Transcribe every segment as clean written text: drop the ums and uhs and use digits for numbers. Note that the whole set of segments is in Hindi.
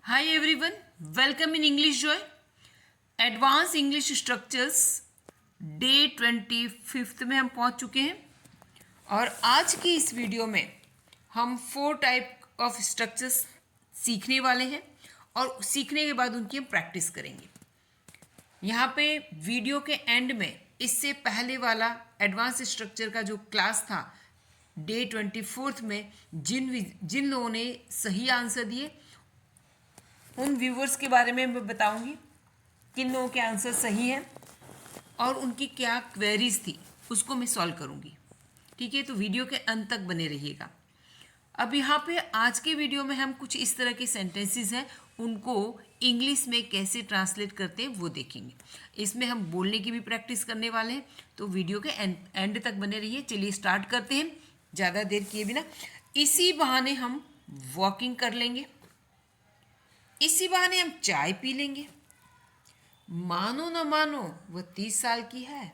Hi everyone, welcome in English Joy. Advance English structures day 25 में हम पहुंच चुके हैं और आज की इस वीडियो में हम 4 टाइप ऑफ स्ट्रक्चर्स सीखने वाले हैं और सीखने के बाद उनकी हम प्रैक्टिस करेंगे। यहाँ पे वीडियो के एंड में इससे पहले वाला एडवांस स्ट्रक्चर का जो क्लास था डे 24 में जिन लोगों ने सही आंसर दिए उन व्यूवर्स के बारे में मैं बताऊंगी किन लोगों के आंसर सही हैं और उनकी क्या क्वेरीज थी उसको मैं सॉल्व करूंगी। ठीक है, तो वीडियो के अंत तक बने रहिएगा। अब यहाँ पे आज के वीडियो में हम कुछ इस तरह के सेंटेंसेस हैं उनको इंग्लिश में कैसे ट्रांसलेट करते हैं वो देखेंगे। इसमें हम बोलने की भी प्रैक्टिस करने वाले हैं, तो वीडियो के एंड तक बने रहिए। चलिए स्टार्ट करते हैं ज़्यादा देर किए बिना। इसी बहाने हम वॉकिंग कर लेंगे, इसी बहाने हम चाय पी लेंगे। मानो न मानो वह 30 साल की है,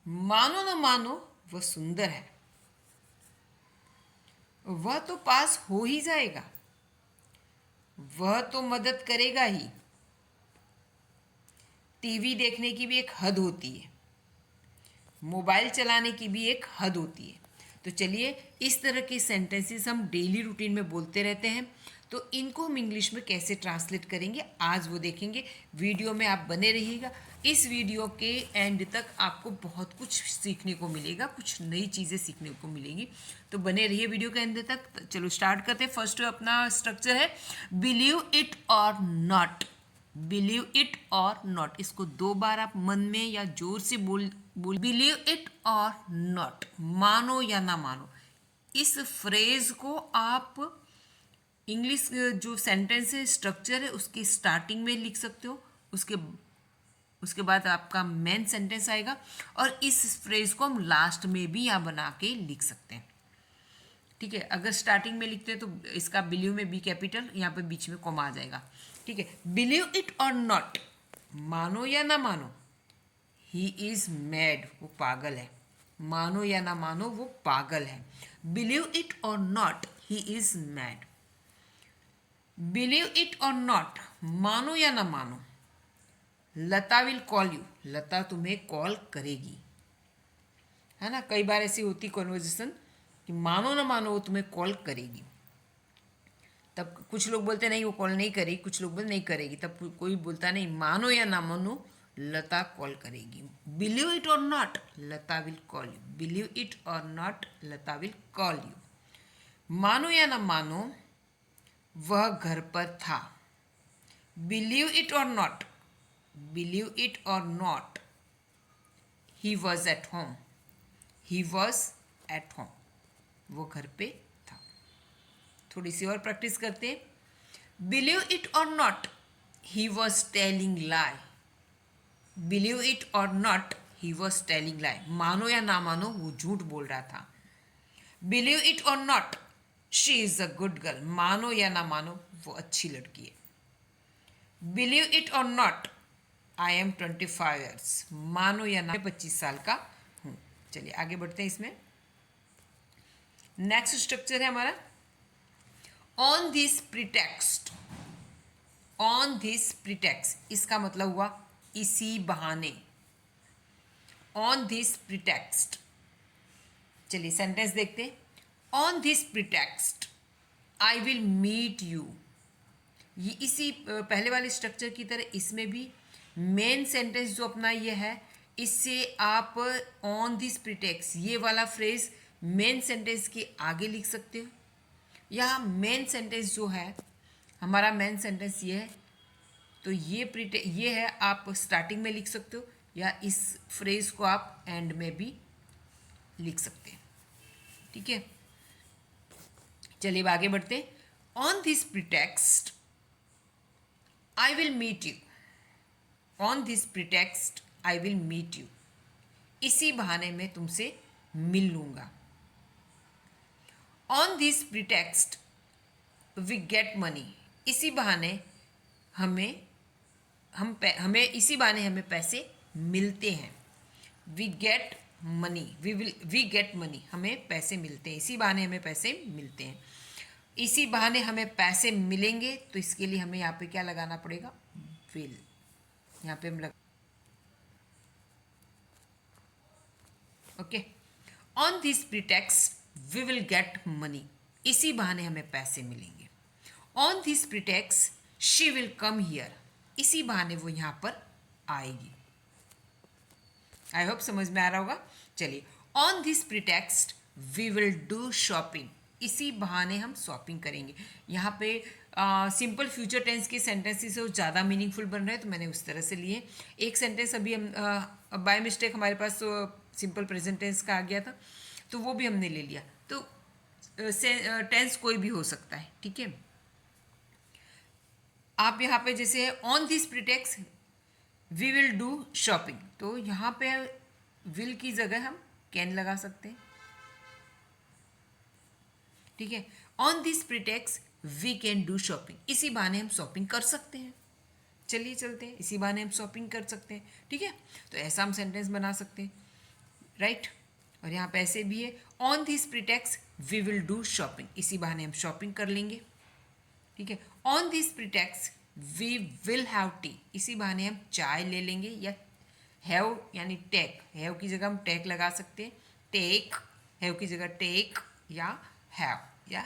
मानो न मानो वह सुंदर है, वह तो पास हो ही जाएगा, वह तो मदद करेगा ही। टीवी देखने की भी एक हद होती है, मोबाइल चलाने की भी एक हद होती है। तो चलिए इस तरह के सेंटेंसेस हम डेली रूटीन में बोलते रहते हैं, तो इनको हम इंग्लिश में कैसे ट्रांसलेट करेंगे आज वो देखेंगे। वीडियो में आप बने रहिएगा। इस वीडियो के एंड तक आपको बहुत कुछ सीखने को मिलेगा, कुछ नई चीज़ें सीखने को मिलेगी, तो बने रहिए वीडियो के एंड तक। चलो स्टार्ट करते हैं। फर्स्ट अपना स्ट्रक्चर है believe it or not. Believe it or not, इसको 2 बार आप मन में या जोर से बोल बिलीव इट और नॉट, मानो या ना मानो। इस फ्रेज को आप इंग्लिश जो सेंटेंस है स्ट्रक्चर है उसकी स्टार्टिंग में लिख सकते हो, उसके बाद आपका मेन सेंटेंस आएगा और इस फ्रेज को हम लास्ट में भी यहाँ बना के लिख सकते हैं। ठीक है, अगर स्टार्टिंग में लिखते हैं तो इसका बिलीव में बी कैपिटल, यहाँ पे बीच में कॉमा आ जाएगा। ठीक है, बिलीव इट और नॉट, मानो या ना मानो, ही इज मैड, वो पागल है। मानो या ना मानो वो पागल है। Believe it or not, he is mad. Believe it or not, मानो या ना मानो, लता विल कॉल यू, लता तुम्हें कॉल करेगी। है ना, कई बार ऐसी होती कॉन्वर्जेशन कि मानो ना मानो वो तुम्हें कॉल करेगी। तब कुछ लोग बोलते नहीं वो कॉल नहीं करेगी, कुछ लोग बोलते नहीं करेगी, तब कोई बोलता नहीं मानो या ना मानो लता कॉल करेगी। Believe it or not, Lata will call you. Believe it or not, Lata will call you. मानो या ना मानो वह घर पर था। Believe it or not, believe it or not, he was at home. He was at home, वो घर पे था। थोड़ी सी और प्रैक्टिस करते हैं। Believe it or not, he was telling lie. Believe it or not, he was telling lie, मानो या ना मानो वो झूठ बोल रहा था। Believe it or not, she is a good girl, मानो या ना मानो वो अच्छी लड़की है। Believe it or not, I am 25 years, मानो या ना 25 साल का हूँ। चलिए आगे बढ़ते हैं। इसमें नेक्स्ट स्ट्रक्चर है हमारा on this pretext. On this pretext, इसका मतलब हुआ इसी बहाने। ऑन दिस प्रीटेक्स्ट, चलिए सेंटेंस देखते हैं। On this pretext I will meet you, ये इसी पहले वाले स्ट्रक्चर की तरह इसमें भी मेन सेंटेंस जो अपना ये है, इससे आप ऑन दिस प्रीटेक्स्ट ये वाला फ्रेज मेन सेंटेंस के आगे लिख सकते हो, या मेन सेंटेंस जो है हमारा मेन सेंटेंस ये है तो ये है आप स्टार्टिंग में लिख सकते हो, या इस फ्रेज को आप एंड में भी लिख सकते हैं। ठीक है, चलिए आगे बढ़ते हैं। On this pretext I will meet you. On this pretext I will meet you, इसी बहाने में तुमसे मिल लूंगा। On this pretext we get money, इसी बहाने हमें इसी बहाने हमें पैसे मिलते हैं। We get money, we get money, हमें पैसे मिलते हैं, इसी बहाने हमें पैसे मिलते हैं। इसी बहाने हमें पैसे मिलेंगे, तो इसके लिए हमें यहाँ पे क्या लगाना पड़ेगा, विल। यहाँ पे हम okay, on this pretext we will get money, इसी बहाने हमें पैसे मिलेंगे। On this pretext she will come here, इसी बहाने वो यहाँ पर आएगी। आई होप समझ में आ रहा होगा। चलिए, on this pretext we will do shopping, इसी बहाने हम शॉपिंग करेंगे। यहाँ पे सिंपल फ्यूचर टेंस के सेंटेंसेस से ज़्यादा मीनिंगफुल बन रहे हैं, तो मैंने उस तरह से लिए। एक सेंटेंस अभी हम बाय मिस्टेक हमारे पास सिंपल प्रेजेंट टेंस का आ गया था, तो वो भी हमने ले लिया। तो टेंस कोई भी हो सकता है, ठीक है। आप यहाँ पे जैसे on this pretext we will do shopping, तो यहाँ पे विल की जगह हम कैन लगा सकते हैं, ठीक है। On this pretext we can do shopping, इसी बहाने हम शॉपिंग कर सकते हैं। चलिए चलते हैं, इसी बहाने हम शॉपिंग कर सकते हैं, ठीक है। तो ऐसा हम सेंटेंस बना सकते हैं, राइट। और यहाँ पे ऐसे भी है, on this pretext we will do shopping, इसी बहाने हम शॉपिंग कर लेंगे, ठीक है। On this pretext we will have tea, इसी बहाने हम चाय ले लेंगे, या हैव यानी टेक, हैव की जगह हम टेक लगा सकते हैं, टेक, हैव की जगह टेक, या हैव या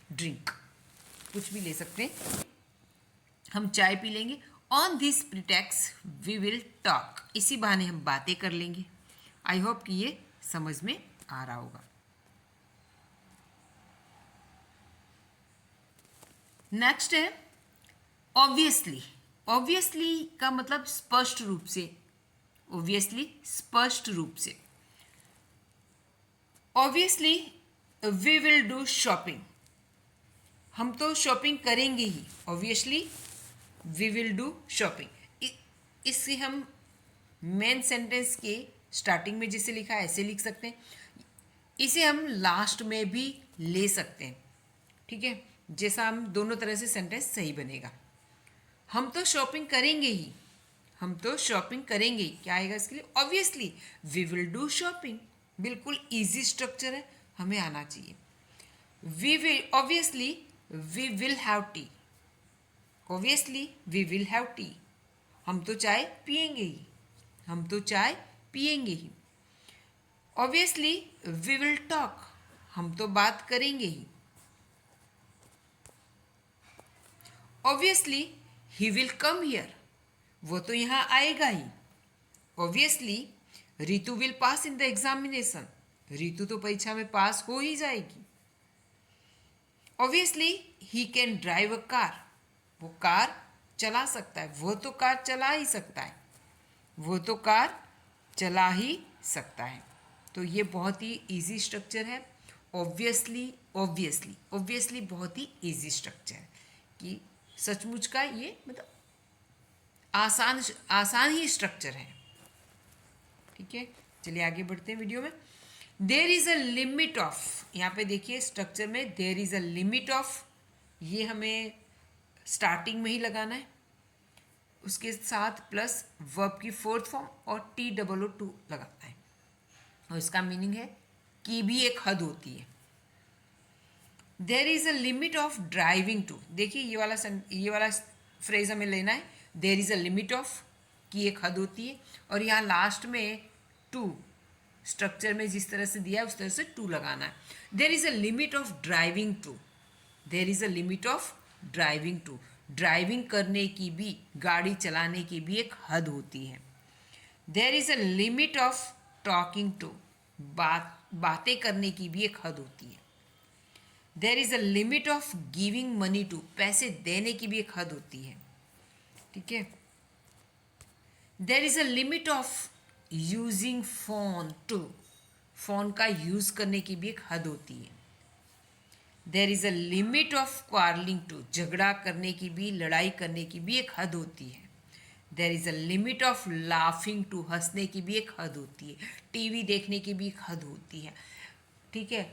ड्रिंक, कुछ भी ले सकते हैं, हम चाय पी लेंगे। On this pretext we will talk, इसी बहाने हम बातें कर लेंगे। आई होप कि ये समझ में आ रहा होगा। नेक्स्ट है ऑब्वियसली। ऑब्वियसली का मतलब स्पष्ट रूप से, ऑब्वियसली स्पष्ट रूप से। Obviously we will do shopping, हम तो शॉपिंग करेंगे ही। Obviously we will do shopping, इससे हम मेन सेंटेंस के स्टार्टिंग में जैसे लिखा है ऐसे लिख सकते हैं, इसे हम लास्ट में भी ले सकते हैं, ठीक है। जैसा हम दोनों तरह से सेंटेंस सही बनेगा। हम तो शॉपिंग करेंगे ही, हम तो शॉपिंग करेंगे ही, क्या आएगा इसके लिए, obviously we will do shopping. बिल्कुल इजी स्ट्रक्चर है, हमें आना चाहिए। We will, obviously we will have tea, obviously we will have tea, हम तो चाय पियेंगे ही, हम तो चाय पियेंगे ही। ऑब्वियसली वी विल टॉक, हम तो बात करेंगे ही। Obviously he will come here, वो तो यहाँ आएगा ही। Obviously Ritu will pass in the examination, Ritu तो परीक्षा में पास हो ही जाएगी। Obviously he can drive a car, वो कार चला सकता है, वो तो कार चला ही सकता है, वो तो कार चला ही सकता है। तो ये बहुत ही इजी स्ट्रक्चर है। ऑब्वियसली, ऑब्वियसली, ऑब्वियसली बहुत ही इजी स्ट्रक्चर है कि सचमुच का ये मतलब आसान आसान ही स्ट्रक्चर है, ठीक है। चलिए आगे बढ़ते हैं वीडियो में। देर इज़ अ लिमिट ऑफ, यहाँ पे देखिए स्ट्रक्चर में देर इज़ अ लिमिट ऑफ, ये हमें स्टार्टिंग में ही लगाना है, उसके साथ प्लस वर्ब की फोर्थ फॉर्म और TOO लगाना है। और इसका मीनिंग है कि भी एक हद होती है। There is a limit of driving too, देखिए ये वाला फ्रेज हमें लेना है। There is a limit of की एक हद होती है, और यहाँ लास्ट में टू, स्ट्रक्चर में जिस तरह से दिया है उस तरह से टू लगाना है। There is a limit of driving too, there is a limit of driving too, driving करने की भी, गाड़ी चलाने की भी एक हद होती है। There is a limit of talking too, बातें करने की भी एक हद होती है। There is a limit of giving money too, पैसे देने की भी एक हद होती है, ठीक है। There is a limit of using phone too, phone का यूज़ करने की भी एक हद होती है। There is a limit of quarrelling too, झगड़ा करने की भी, लड़ाई करने की भी एक हद होती है। There is a limit of laughing too, हंसने की भी एक हद होती है। टीवी देखने की भी एक हद होती है, ठीक है।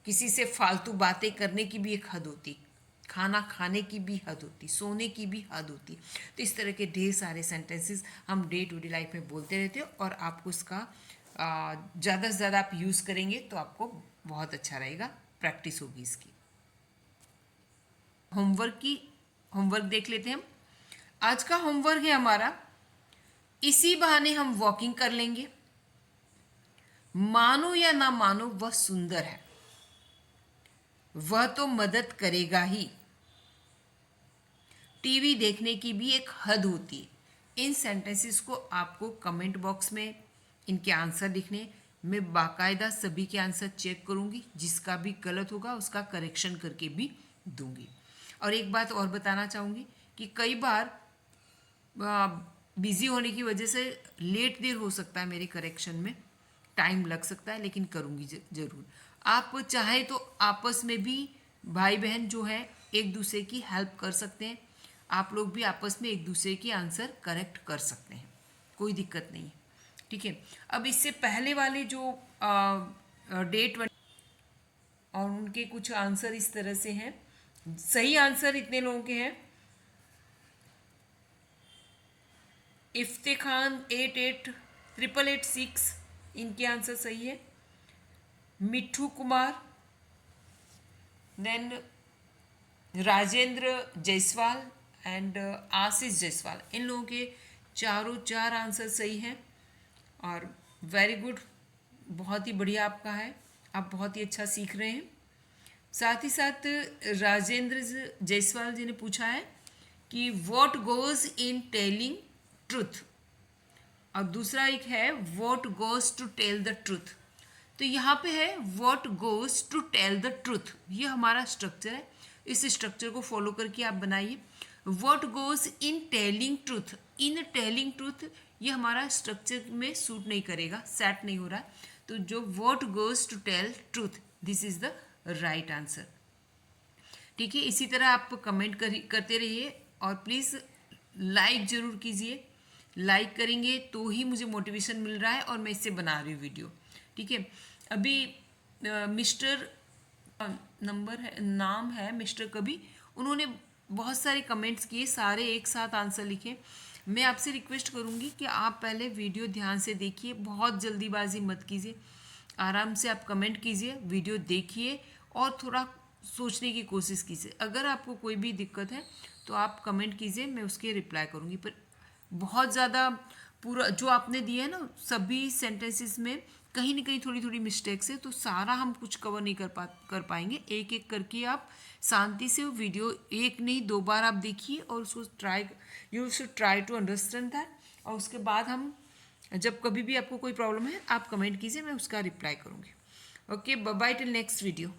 किसी से फालतू बातें करने की भी एक हद होती, खाना खाने की भी हद होती, सोने की भी हद होती। तो इस तरह के ढेर सारे सेंटेंसेस हम डे टू डे लाइफ में बोलते रहते हो, और आपको उसका ज़्यादा से ज़्यादा आप यूज़ करेंगे तो आपको बहुत अच्छा रहेगा, प्रैक्टिस होगी इसकी। होमवर्क देख लेते हैं हम। आज का होमवर्क है हमारा, इसी बहाने हम वॉकिंग कर लेंगे। मानो या ना मानो वह सुंदर है, वह तो मदद करेगा ही। टीवी देखने की भी एक हद होती है। इन सेंटेंसेस को आपको कमेंट बॉक्स में इनके आंसर लिखने, मैं बाकायदा सभी के आंसर चेक करूंगी, जिसका भी गलत होगा उसका करेक्शन करके भी दूंगी। और एक बात और बताना चाहूँगी कि कई बार बिजी होने की वजह से लेट देर हो सकता है मेरे करेक्शन में, टाइम लग सकता है, लेकिन करूँगी ज़रूर। आप चाहे तो आपस में भी भाई बहन जो है एक दूसरे की हेल्प कर सकते हैं। आप लोग भी आपस में एक दूसरे की आंसर करेक्ट कर सकते हैं, कोई दिक्कत नहीं है। ठीक है, अब इससे पहले वाले जो डेट और उनके कुछ आंसर इस तरह से हैं। सही आंसर इतने लोगों के हैं, इफ्तिखान 888886, इनके आंसर सही है। मिट्ठू कुमार, देन राजेंद्र जायसवाल एंड आशीष जायसवाल, इन लोगों के चारों चार आंसर सही हैं। और वेरी गुड, बहुत ही बढ़िया आपका है, आप बहुत ही अच्छा सीख रहे हैं। साथ ही साथ राजेंद्र जायसवाल जी ने पूछा है कि what goes in telling truth, और दूसरा एक है what goes to tell the truth. तो यहाँ पे है what goes to tell the truth, ये हमारा स्ट्रक्चर है। इस स्ट्रक्चर को फॉलो करके आप बनाइए। What goes in telling truth, in telling truth, ये हमारा स्ट्रक्चर में सूट नहीं करेगा, सेट नहीं हो रहा। तो जो what goes to tell truth, this is the right answer. ठीक है, इसी तरह आप कमेंट करते रहिए और प्लीज़ लाइक ज़रूर कीजिए। लाइक करेंगे तो ही मुझे मोटिवेशन मिल रहा है और मैं इससे बना रही हूँ वीडियो। ठीक है, अभी मिस्टर नंबर है, नाम है मिस्टर कभी, उन्होंने बहुत सारे कमेंट्स किए, सारे एक साथ आंसर लिखे। मैं आपसे रिक्वेस्ट करूँगी कि आप पहले वीडियो ध्यान से देखिए, बहुत जल्दीबाजी मत कीजिए, आराम से आप कमेंट कीजिए, वीडियो देखिए और थोड़ा सोचने की कोशिश कीजिए। अगर आपको कोई भी दिक्कत है तो आप कमेंट कीजिए, मैं उसके रिप्लाई करूँगी। पर बहुत ज़्यादा पूरा जो आपने दिया है ना, सभी सेंटेंसेस में कहीं ना कहीं थोड़ी थोड़ी मिस्टेक्स है, तो सारा हम कुछ कवर नहीं कर पाएंगे। एक एक करके आप शांति से वो वीडियो एक नहीं दो बार आप देखिए और उसको you should try to understand that. और उसके बाद हम जब कभी भी आपको कोई प्रॉब्लम है आप कमेंट कीजिए, मैं उसका रिप्लाई करूँगी। Okay, bye bye, till next video.